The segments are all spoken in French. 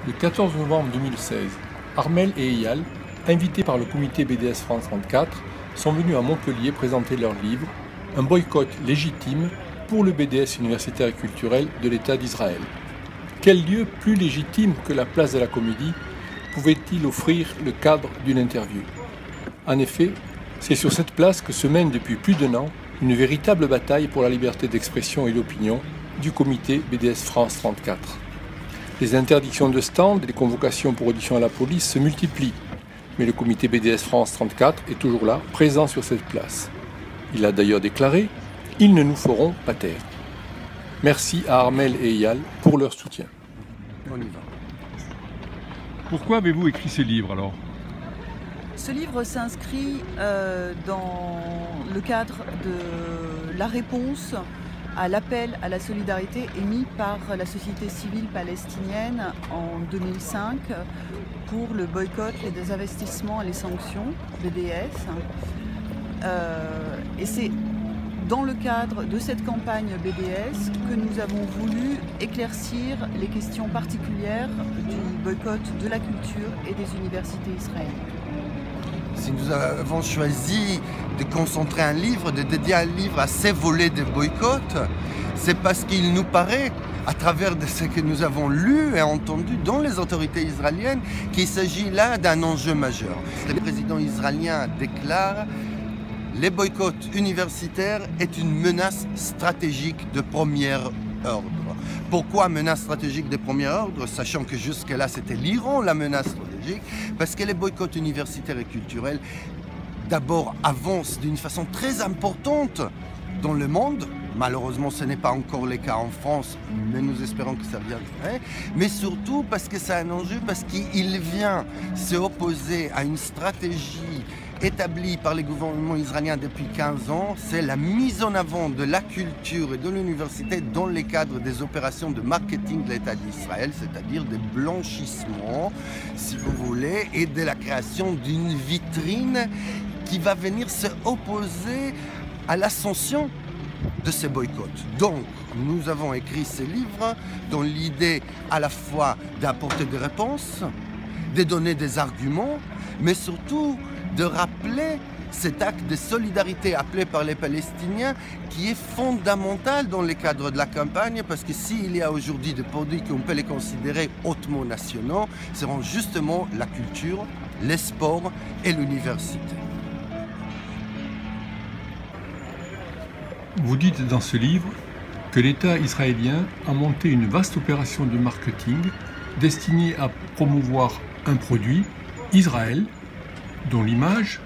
Le 14 novembre 2016, Armel et Eyal, invités par le comité BDS France 34, sont venus à Montpellier présenter leur livre « Un boycott légitime pour le BDS universitaire et culturel de l'État d'Israël ». Quel lieu plus légitime que la place de la Comédie pouvait-il offrir le cadre d'une interview? En effet, c'est sur cette place que se mène depuis plus d'1 an une véritable bataille pour la liberté d'expression et d'opinion du comité BDS France 34. Les interdictions de stand et les convocations pour audition à la police se multiplient, mais le comité BDS France 34 est toujours là, présent sur cette place. Il a d'ailleurs déclaré « Ils ne nous feront pas taire ». Merci à Armel et Eyal pour leur soutien. On y va. Pourquoi avez-vous écrit ces livres alors? Ce livre s'inscrit dans le cadre de la réponse à l'appel à la solidarité émis par la société civile palestinienne en 2005 pour le boycott, les désinvestissements et les sanctions, BDS. Et c'est dans le cadre de cette campagne BDS que nous avons voulu éclaircir les questions particulières du boycott de la culture et des universités israéliennes. Si nous avons choisi de concentrer un livre, de dédier un livre à ces volets de boycott, c'est parce qu'il nous paraît, à travers de ce que nous avons lu et entendu dans les autorités israéliennes, qu'il s'agit là d'un enjeu majeur. Le président israélien déclare « Les boycotts universitaires est une menace stratégique de premier ordre ». Pourquoi menace stratégique de premier ordre, sachant que jusque-là c'était l'Iran la menace stratégique? Parce que les boycotts universitaires et culturels d'abord avancent d'une façon très importante dans le monde. Malheureusement ce n'est pas encore le cas en France, mais nous espérons que ça viendrait. Mais surtout parce que c'est un enjeu, parce qu'il vient se opposer à une stratégie établie par les gouvernements israéliens depuis 15 ans, c'est la mise en avant de la culture et de l'université dans les cadres des opérations de marketing de l'État d'Israël, c'est-à-dire des blanchissements, si vous voulez, et de la création d'une vitrine qui va venir se opposer à l'ascension de ces boycotts. Donc, nous avons écrit ces livres dans l'idée à la fois d'apporter des réponses, de donner des arguments, mais surtout de rappeler cet acte de solidarité appelé par les Palestiniens qui est fondamental dans le cadre de la campagne, parce que s'il y a aujourd'hui des produits qu'on peut les considérer hautement nationaux, seront justement la culture, les sports et l'université. Vous dites dans ce livre que l'État israélien a monté une vaste opération de marketing destinée à promouvoir un produit, Israël, dont l'image,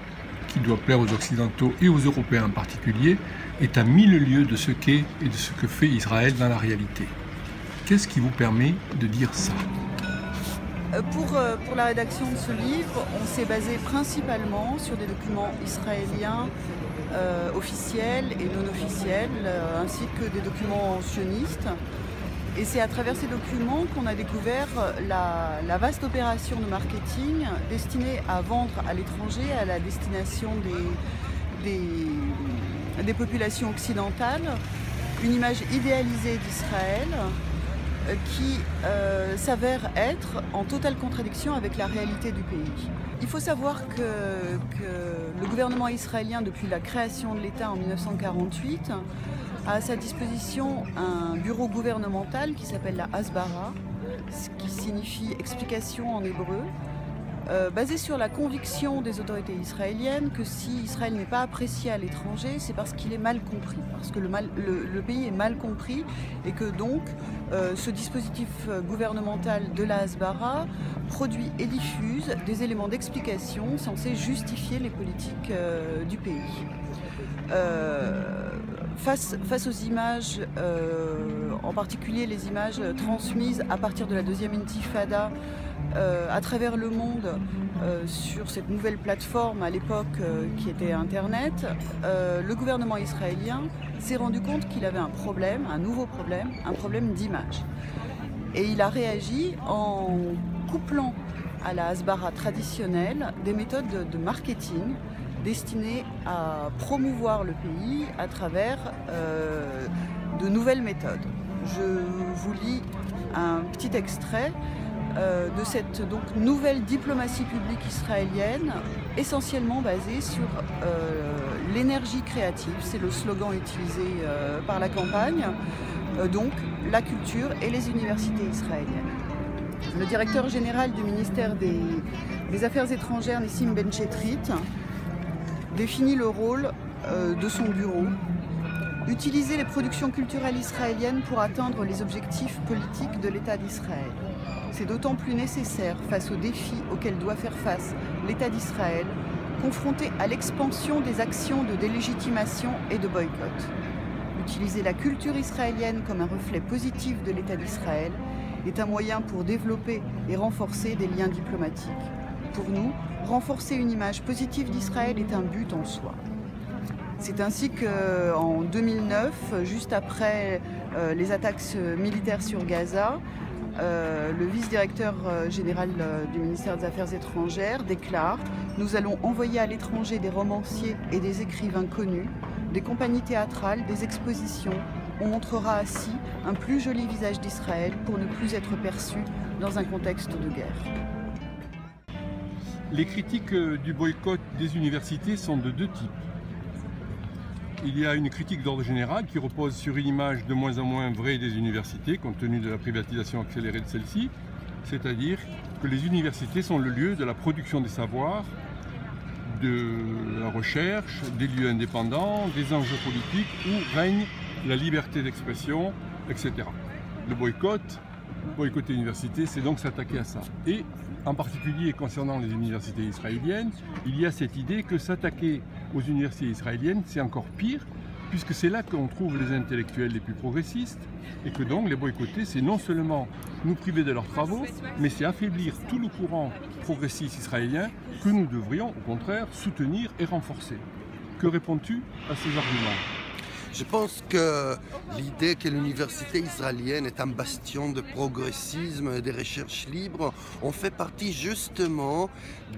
qui doit plaire aux Occidentaux et aux Européens en particulier, est à 1000 lieues de ce qu'est et de ce que fait Israël dans la réalité. Qu'est-ce qui vous permet de dire ça? Pour la rédaction de ce livre, on s'est basé principalement sur des documents israéliens officiels et non officiels, ainsi que des documents sionistes. Et c'est à travers ces documents qu'on a découvert la vaste opération de marketing destinée à vendre à l'étranger, à la destination des populations occidentales, une image idéalisée d'Israël qui s'avère être en totale contradiction avec la réalité du pays. Il faut savoir que le gouvernement israélien, depuis la création de l'État en 1948, a à sa disposition un bureau gouvernemental qui s'appelle la Hasbara, ce qui signifie explication en hébreu, basé sur la conviction des autorités israéliennes que si Israël n'est pas apprécié à l'étranger, c'est parce qu'il est mal compris, parce que le pays est mal compris et que donc ce dispositif gouvernemental de la Hasbara produit et diffuse des éléments d'explication censés justifier les politiques du pays. Face aux images, en particulier les images transmises à partir de la deuxième intifada à travers le monde sur cette nouvelle plateforme à l'époque qui était Internet, le gouvernement israélien s'est rendu compte qu'il avait un problème, un nouveau problème, un problème d'image. Et il a réagi en couplant à la Hasbara traditionnelle des méthodes de marketing destinées à promouvoir le pays à travers de nouvelles méthodes. Je vous lis un petit extrait de cette donc, nouvelle diplomatie publique israélienne, essentiellement basée sur l'énergie créative. C'est le slogan utilisé par la campagne, donc la culture et les universités israéliennes. Le directeur général du ministère des Affaires étrangères, Nissim Ben-Chetrit, définit le rôle de son bureau. Utiliser les productions culturelles israéliennes pour atteindre les objectifs politiques de l'État d'Israël. C'est d'autant plus nécessaire face aux défis auxquels doit faire face l'État d'Israël, confronté à l'expansion des actions de délégitimation et de boycott. Utiliser la culture israélienne comme un reflet positif de l'État d'Israël est un moyen pour développer et renforcer des liens diplomatiques. Pour nous, renforcer une image positive d'Israël est un but en soi. C'est ainsi qu'en 2009, juste après les attaques militaires sur Gaza, le vice-directeur général du ministère des Affaires étrangères déclare « Nous allons envoyer à l'étranger des romanciers et des écrivains connus, des compagnies théâtrales, des expositions. On montrera ainsi un plus joli visage d'Israël pour ne plus être perçu dans un contexte de guerre. » Les critiques du boycott des universités sont de deux types. Il y a une critique d'ordre général qui repose sur une image de moins en moins vraie des universités, compte tenu de la privatisation accélérée de celles-ci, c'est-à-dire que les universités sont le lieu de la production des savoirs, de la recherche, des lieux indépendants, des enjeux politiques où règne la liberté d'expression, etc. Le boycotter l'université, c'est donc s'attaquer à ça. Et en particulier concernant les universités israéliennes, il y a cette idée que s'attaquer aux universités israéliennes, c'est encore pire, puisque c'est là qu'on trouve les intellectuels les plus progressistes, et que donc les boycotter, c'est non seulement nous priver de leurs travaux, mais c'est affaiblir tout le courant progressiste israélien que nous devrions, au contraire, soutenir et renforcer. Que réponds-tu à ces arguments ? Je pense que l'idée que l'université israélienne est un bastion de progressisme et de recherche libre en fait partie justement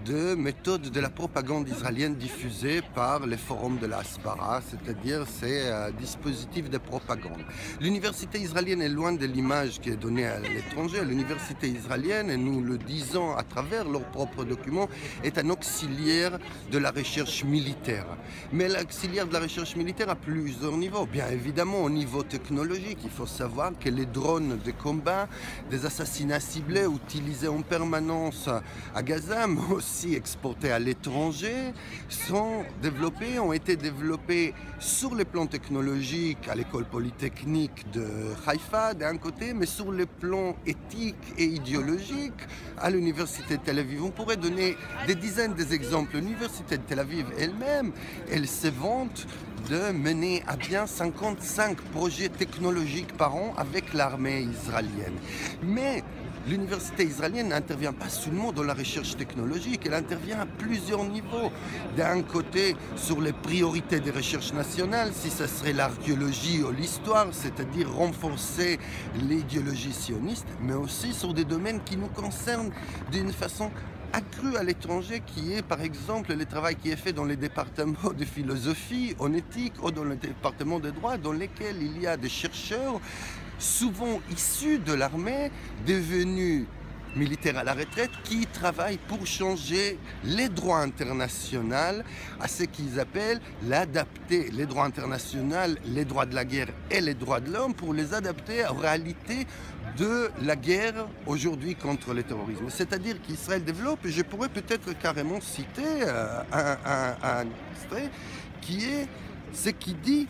de méthodes de la propagande israélienne diffusée par les forums de la Hasbara, c'est-à-dire ces dispositifs de propagande. L'université israélienne est loin de l'image qui est donnée à l'étranger. L'université israélienne, et nous le disons à travers leurs propres documents, est un auxiliaire de la recherche militaire. Mais l'auxiliaire de la recherche militaire a plusieurs niveaux. Bien évidemment, au niveau technologique, il faut savoir que les drones de combat, des assassinats ciblés utilisés en permanence à Gaza, mais aussi exportés à l'étranger, ont été développés sur le plan technologique à l'école polytechnique de Haïfa d'un côté, mais sur le plan éthique et idéologique à l'université de Tel Aviv. On pourrait donner des dizaines d'exemples. L'université de Tel Aviv elle-même, elle se vante de mener à bien 55 projets technologiques par an avec l'armée israélienne. Mais l'université israélienne n'intervient pas seulement dans la recherche technologique, elle intervient à plusieurs niveaux. D'un côté, sur les priorités des recherches nationales, si ce serait l'archéologie ou l'histoire, c'est-à-dire renforcer l'idéologie sioniste, mais aussi sur des domaines qui nous concernent d'une façon accru à l'étranger, qui est par exemple le travail qui est fait dans les départements de philosophie, en éthique ou dans le département de droit, dans lesquels il y a des chercheurs souvent issus de l'armée, devenus militaires à la retraite, qui travaillent pour changer les droits internationaux à ce qu'ils appellent l'adapter, les droits internationaux, les droits de la guerre et les droits de l'homme, pour les adapter aux réalités de la guerre aujourd'hui contre le terrorisme. C'est-à-dire qu'Israël développe, et je pourrais peut-être carrément citer un extrait qui est ce qui dit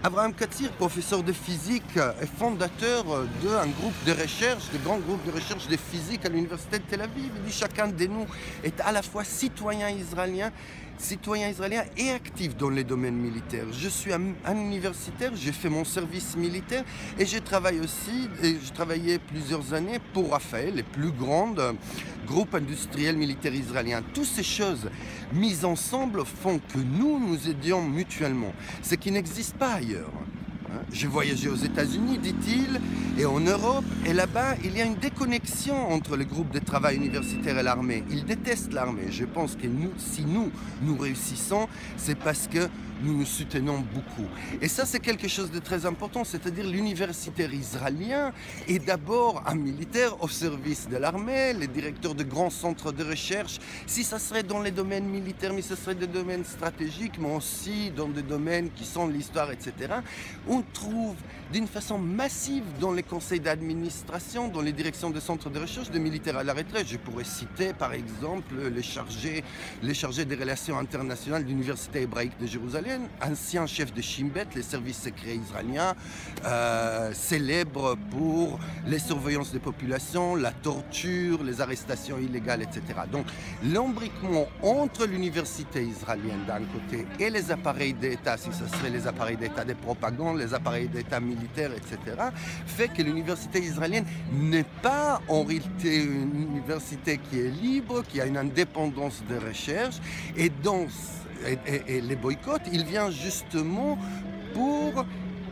Abraham Katsir, professeur de physique et fondateur d'un groupe de recherche, de grands groupes de recherche de physique à l'université de Tel Aviv. Il dit: chacun de nous est à la fois citoyen israélien et actif dans les domaines militaires. Je suis un universitaire, j'ai fait mon service militaire et j'ai travaillé plusieurs années pour Rafael, les plus grands groupes industriels militaires israéliens. Toutes ces choses mises ensemble font que nous aidions mutuellement, ce qui n'existe pas ailleurs. J'ai voyagé aux États-Unis, dit-il, et en Europe, et là-bas, il y a une déconnexion entre les groupes de travail universitaire et l'armée. Ils détestent l'armée. Je pense que si nous réussissons, c'est parce que nous nous soutenons beaucoup. Et ça, c'est quelque chose de très important, c'est-à-dire l'universitaire israélien est d'abord un militaire au service de l'armée, les directeurs de grands centres de recherche. Si ça serait dans les domaines militaires, mais ce serait des domaines stratégiques, mais aussi dans des domaines qui sont l'histoire, etc. On trouve d'une façon massive dans les conseils d'administration, dans les directions de centres de recherche, des militaires à la retraite. Je pourrais citer par exemple les chargés des relations internationales de l'Université hébraïque de Jérusalem, ancien chef de Shin Bet, les services secrets israéliens, célèbre pour les surveillances des populations, la torture, les arrestations illégales, etc. Donc l'embriquement entre l'université israélienne d'un côté et les appareils d'État, si ce serait les appareils d'État de propagande, les appareils d'État militaires, etc., fait que l'université israélienne n'est pas en réalité une université qui est libre, qui a une indépendance de recherche, et les boycotts, il vient justement pour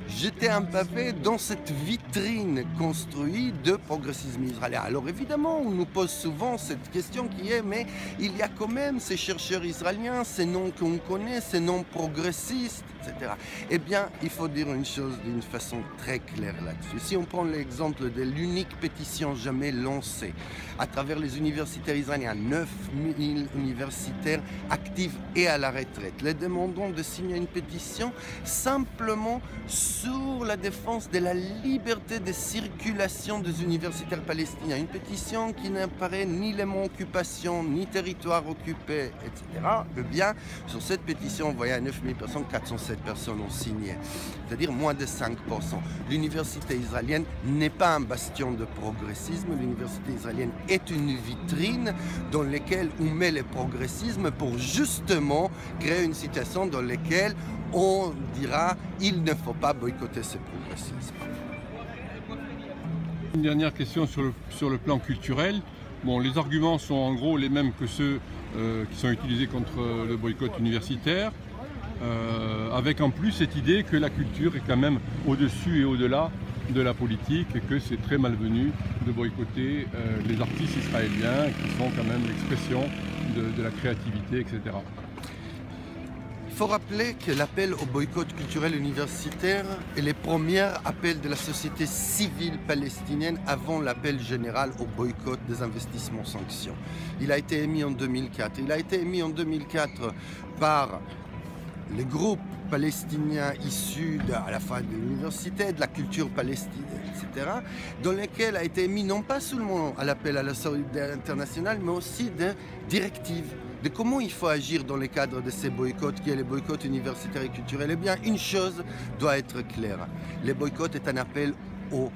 jeter un pavé dans cette vitrine construite de progressisme israélien. Alors évidemment, on nous pose souvent cette question qui est, mais il y a quand même ces chercheurs israéliens, ces noms qu'on connaît, ces noms progressistes, etc. Eh bien, il faut dire une chose d'une façon très claire là-dessus. Si on prend l'exemple de l'unique pétition jamais lancée à travers les universitaires israéliens, 9000 universitaires actifs et à la retraite, les demandons de signer une pétition simplement sur la défense de la liberté de circulation des universitaires palestiniens. Une pétition qui n'apparaît ni les mots occupation, ni territoire occupé, etc. Eh bien, sur cette pétition, vous voyez, à 9000 personnes, 407 personnes ont signé. C'est-à-dire moins de 5%. L'université israélienne n'est pas un bastion de progressisme. L'université israélienne est une vitrine dans laquelle on met le progressisme pour justement créer une situation dans laquelle on dira il ne faut pas boycotter ce progressisme. Une dernière question sur le plan culturel. Bon, les arguments sont en gros les mêmes que ceux qui sont utilisés contre le boycott universitaire, avec en plus cette idée que la culture est quand même au-dessus et au-delà de la politique et que c'est très malvenu de boycotter les artistes israéliens qui sont quand même l'expression de la créativité, etc. Il faut rappeler que l'appel au boycott culturel universitaire est le premier appel de la société civile palestinienne avant l'appel général au boycott des investissements sanctions. Il a été émis en 2004. Il a été émis en 2004 par les groupes palestiniens issus à la fois de l'université, de la culture palestinienne, etc., dans lesquels a été émis non pas seulement à l'appel à la solidarité internationale, mais aussi de directives de comment il faut agir dans le cadre de ces boycotts, qui est les boycotts universitaires et culturels. Eh bien, une chose doit être claire. Le boycott est un appel au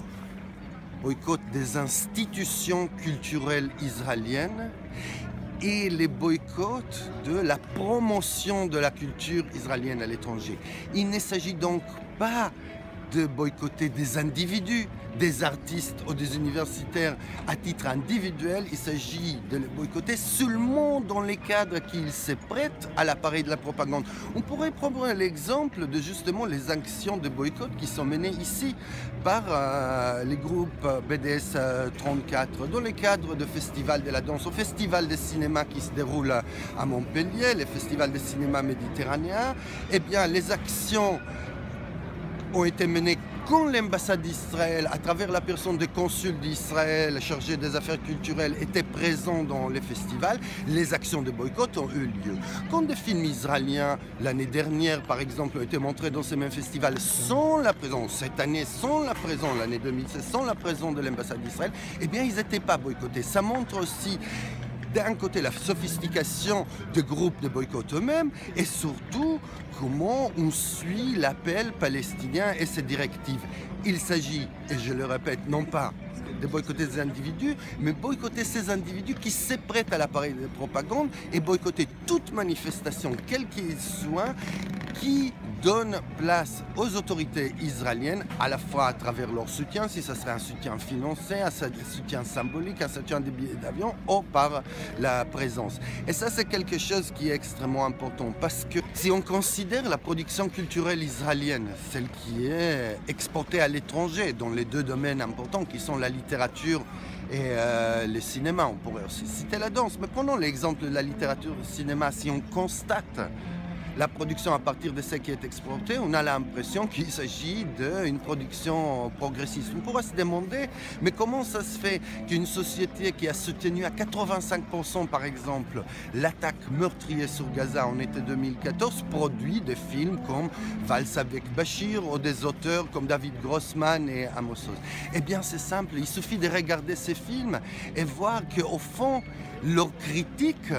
boycott des institutions culturelles israéliennes et les boycotts de la promotion de la culture israélienne à l'étranger. Il ne s'agit donc pas de boycotter des individus, des artistes ou des universitaires à titre individuel. Il s'agit de les boycotter seulement dans les cadres qu'ils se prêtent à l'appareil de la propagande. On pourrait prendre l'exemple de justement les actions de boycott qui sont menées ici par les groupes BDS 34 dans les cadres de festivals de la danse, au festival de cinéma qui se déroule à Montpellier, les festivals de cinéma méditerranéen. Eh bien, les actions ont été menées quand l'ambassade d'Israël, à travers la personne des consuls d'Israël chargés des affaires culturelles, était présent dans les festivals, les actions de boycott ont eu lieu. Quand des films israéliens, l'année dernière par exemple, ont été montrés dans ces mêmes festivals sans la présence, cette année sans la présence, l'année 2016, sans la présence de l'ambassade d'Israël, eh bien ils n'étaient pas boycottés. Ça montre aussi d'un côté la sophistication des groupes de boycott eux-mêmes et surtout comment on suit l'appel palestinien et ses directives. Il s'agit, et je le répète, non pas de boycotter des individus, mais boycotter ces individus qui se prêtent à l'appareil de propagande et boycotter toute manifestation, quelle qu'elle soit, qui donne place aux autorités israéliennes, à la fois à travers leur soutien, si ce serait un soutien financier, un soutien symbolique, un soutien des billets d'avion, ou par la présence. Et ça, c'est quelque chose qui est extrêmement important, parce que si on considère la production culturelle israélienne, celle qui est exportée à l'étranger, dans les deux domaines importants qui sont la littérature et le cinéma, on pourrait aussi citer la danse, mais prenons l'exemple de la littérature et du cinéma, si on constate la production à partir de ce qui est exporté, on a l'impression qu'il s'agit d'une production progressiste. On pourra se demander, mais comment ça se fait qu'une société qui a soutenu à 85% par exemple l'attaque meurtrière sur Gaza en été 2014 produit des films comme Valse avec Bachir ou des auteurs comme David Grossman et Amos Oz? Eh bien c'est simple, il suffit de regarder ces films et voir qu'au fond, leur critique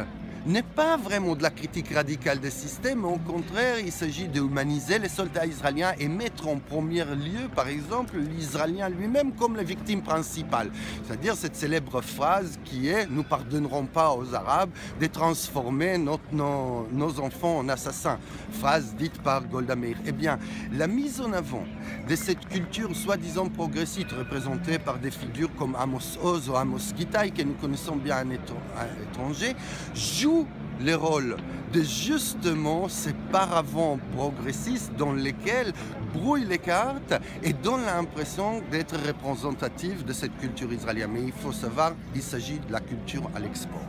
n'est pas vraiment de la critique radicale des systèmes, mais au contraire, il s'agit de humaniser les soldats israéliens et mettre en premier lieu, par exemple, l'Israélien lui-même comme la victime principale. C'est-à-dire cette célèbre phrase qui est « Nous pardonnerons pas aux Arabes de transformer nos enfants en assassins », phrase dite par Golda Meir. Eh bien, la mise en avant de cette culture soi-disant progressiste représentée par des figures comme Amos Oz ou Amos Gitaï, que nous connaissons bien à l'étranger, joue le rôle de justement ces paravents progressistes dans lesquels brouillent les cartes et donnent l'impression d'être représentatifs de cette culture israélienne. Mais il faut savoir qu'il s'agit de la culture à l'export.